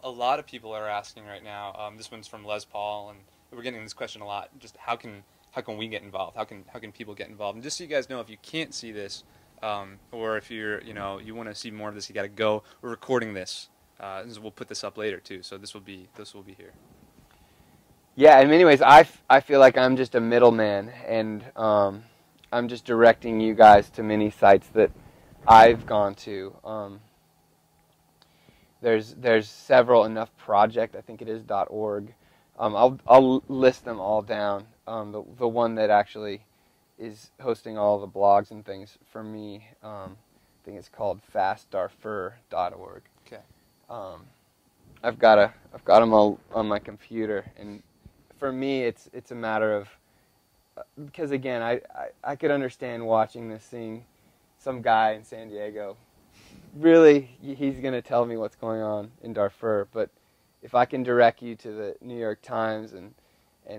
a lot of people are asking right now. This one's from Les Paul, and we're getting this question a lot. Just how can we get involved? How can people get involved? And just so you guys know, if you can't see this, or if you're you want to see more of this, you got to go. We're recording this. We'll put this up later too. So this will be here. Yeah. In many ways, I feel like I'm just a middleman, and I'm just directing you guys to many sites that I've gone to. There's several enough project. I think it is .org. I'll list them all down. The one that actually is hosting all the blogs and things for me, I think it's called fastdarfur.org. Okay. I've got them all on my computer, and for me, it's a matter of, because again, I could understand watching this, seeing some guy in San Diego. Really, he's going to tell me what's going on in Darfur, but if I can direct you to the New York Times and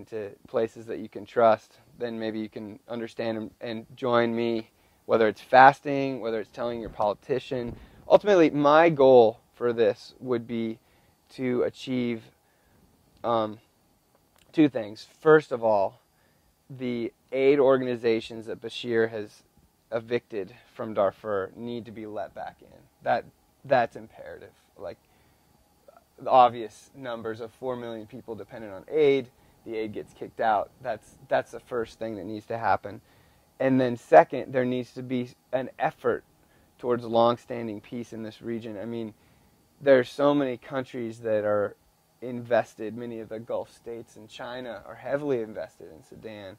to places that you can trust, then maybe you can understand and join me, whether it's fasting, whether it's telling your politician. Ultimately, my goal for this would be to achieve two things. First of all, the aid organizations that Bashir has evicted from Darfur need to be let back in. That's imperative. Like, the obvious numbers of 4 million people dependent on aid, the aid gets kicked out. That's the first thing that needs to happen. And then second, there needs to be an effort towards long-standing peace in this region. I mean, there are so many countries that are invested. Many of the Gulf states and China are heavily invested in Sudan.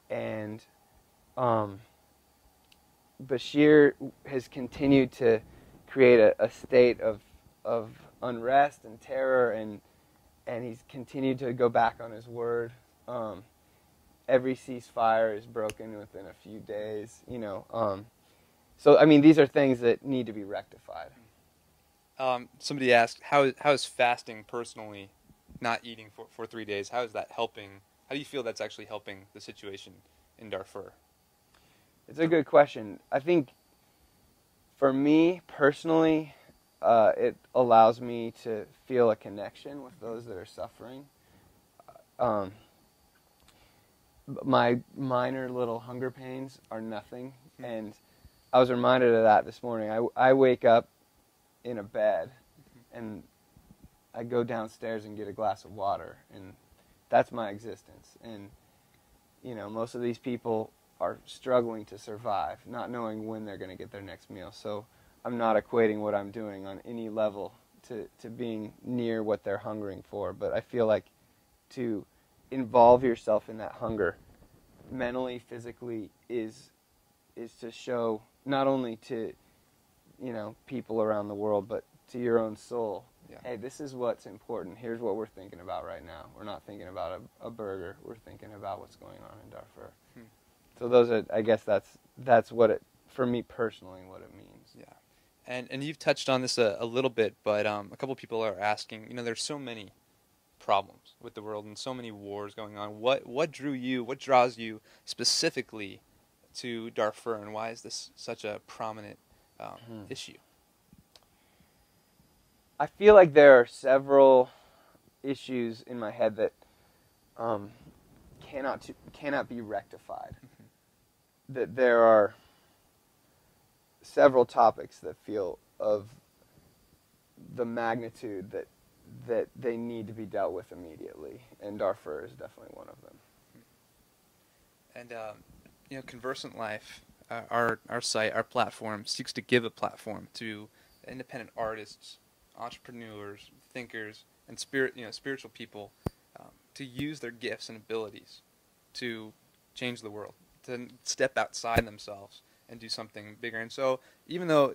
And Bashir has continued to create a state of unrest and terror, and he's continued to go back on his word. Every ceasefire is broken within a few days, So, I mean, these are things that need to be rectified. Somebody asked, how is fasting personally, not eating for 3 days, how is that helping? How do you feel that's actually helping the situation in Darfur? It's a good question. I think for me personally, it allows me to feel a connection with those that are suffering. My minor little hunger pains are nothing, and I was reminded of that this morning. I wake up in a bed, and I go downstairs and get a glass of water, and that's my existence. And most of these people are struggling to survive, not knowing when they're going to get their next meal. So I'm not equating what I'm doing on any level to being near what they're hungering for, but I feel like to involve yourself in that hunger, mentally, physically, is to show not only to people around the world, but to your own soul. Yeah. Hey, this is what's important. Here's what we're thinking about right now. We're not thinking about a burger. We're thinking about what's going on in Darfur. So those are, I guess that's what it, for me personally, what it means. Yeah. And you've touched on this a little bit, but a couple people are asking, there's so many problems with the world and so many wars going on. What draws you specifically to Darfur, and why is this such a prominent issue? I feel like there are several issues in my head that cannot be rectified. That there are several topics that feel of the magnitude that they need to be dealt with immediately, and Darfur is definitely one of them. And ConversantLife, our site, our platform, seeks to give a platform to independent artists, entrepreneurs, thinkers, and spiritual people to use their gifts and abilities to change the world, to step outside themselves and do something bigger. And so, even though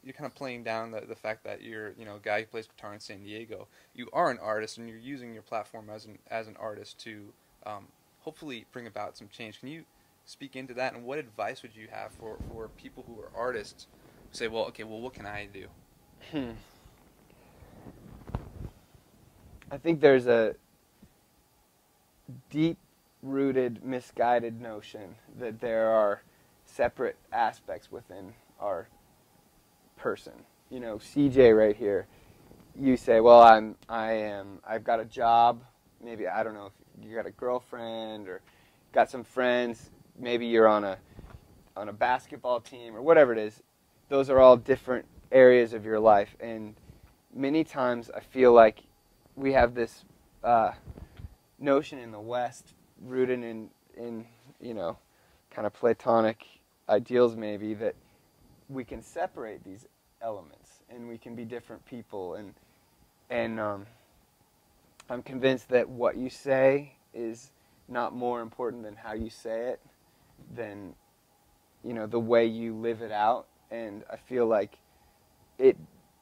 you're kind of playing down the fact that you're a guy who plays guitar in San Diego, you are an artist, and you're using your platform as an artist to hopefully bring about some change. Can you speak into that, and what advice would you have for people who are artists who say, well, what can I do? I think there's a deep-rooted, misguided notion that there are separate aspects within our person. CJ right here, you say, well, I've got a job. Maybe, I don't know if you got a girlfriend or got some friends. Maybe you're on a basketball team or whatever it is. Those are all different areas of your life, and many times I feel like we have this notion in the West, rooted in kind of Platonic ideals, maybe, that we can separate these elements and we can be different people, and I'm convinced that what you say is not more important than how you say it, than the way you live it out. And I feel like it,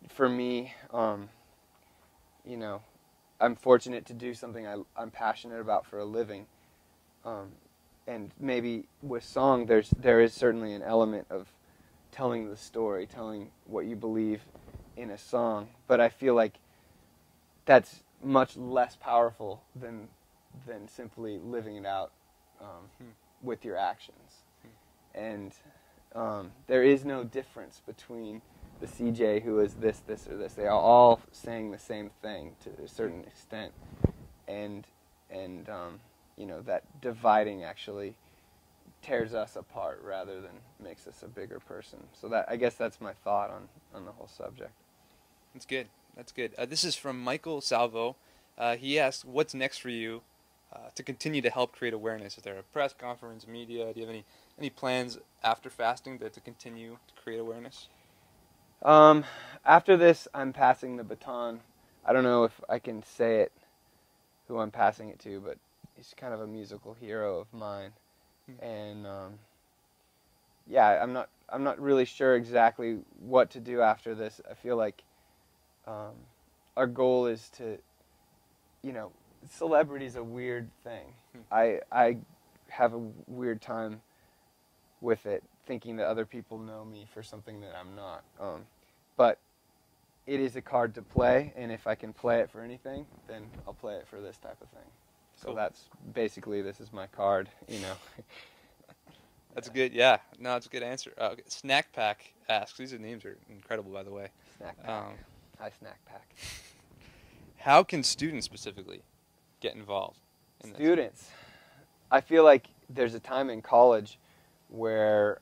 for me, I'm fortunate to do something I'm passionate about for a living, and maybe with song there is certainly an element of telling the story, telling what you believe in a song, but I feel like that's much less powerful than simply living it out with your actions. And there is no difference between the CJ who is this, or this. They are all saying the same thing to a certain extent, and that dividing actually tears us apart rather than makes us a bigger person. So I guess that's my thought on the whole subject. That's good. That's good. This is from Michael Salvo. He asks, what's next for you to continue to help create awareness? Is there a press conference, media? Do you have any plans after fasting to continue to create awareness? After this, I'm passing the baton. I don't know if I can say it, who I'm passing it to, but he's kind of a musical hero of mine. And yeah, I'm not really sure exactly what to do after this. I feel like our goal is to, celebrity's a weird thing. I have a weird time with it, thinking that other people know me for something that I'm not. But it is a card to play, and if I can play it for anything, then I'll play it for this type of thing. So that's basically, this is my card, That's good. Yeah. No, that's a good answer. Snack Pack asks, these names are incredible, by the way. Snack Pack. Hi, Snack Pack. How can students specifically get involved in this? Students. I feel like there's a time in college where,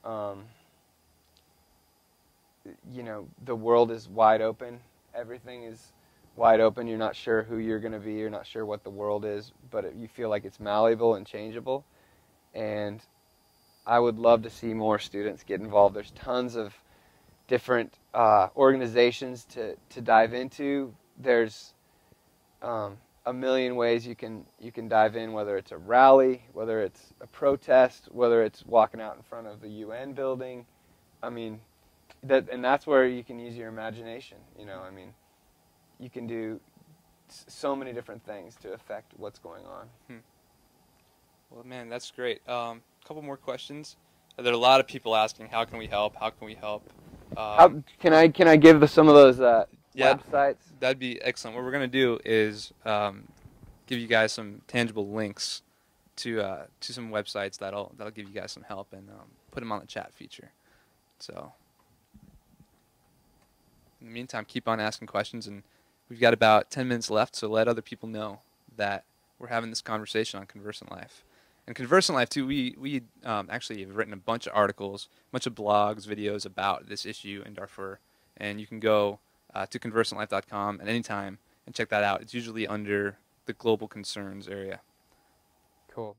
the world is wide open. Everything is wide open. You're not sure who you're going to be. You're not sure what the world is, but you feel like it's malleable and changeable. And I would love to see more students get involved. There's tons of different organizations to dive into. There's a million ways you can dive in, whether it's a rally, whether it's a protest, whether it's walking out in front of the UN building. I mean, that's where you can use your imagination. You can do so many different things to affect what's going on. Well, man, that's great. Couple more questions. There are a lot of people asking, how can we help? How can we help? Can I give some of those websites? That'd be excellent. What we're going to do is give you guys some tangible links to some websites that'll give you guys some help, and put them on the chat feature. So in the meantime, keep on asking questions, and we've got about 10 minutes left, so let other people know that we're having this conversation on Conversant Life. And Conversant Life, too, we actually have written a bunch of articles, a bunch of blogs, videos about this issue in Darfur. And you can go to ConversantLife.com at any time and check that out. It's usually under the Global Concerns area. Cool.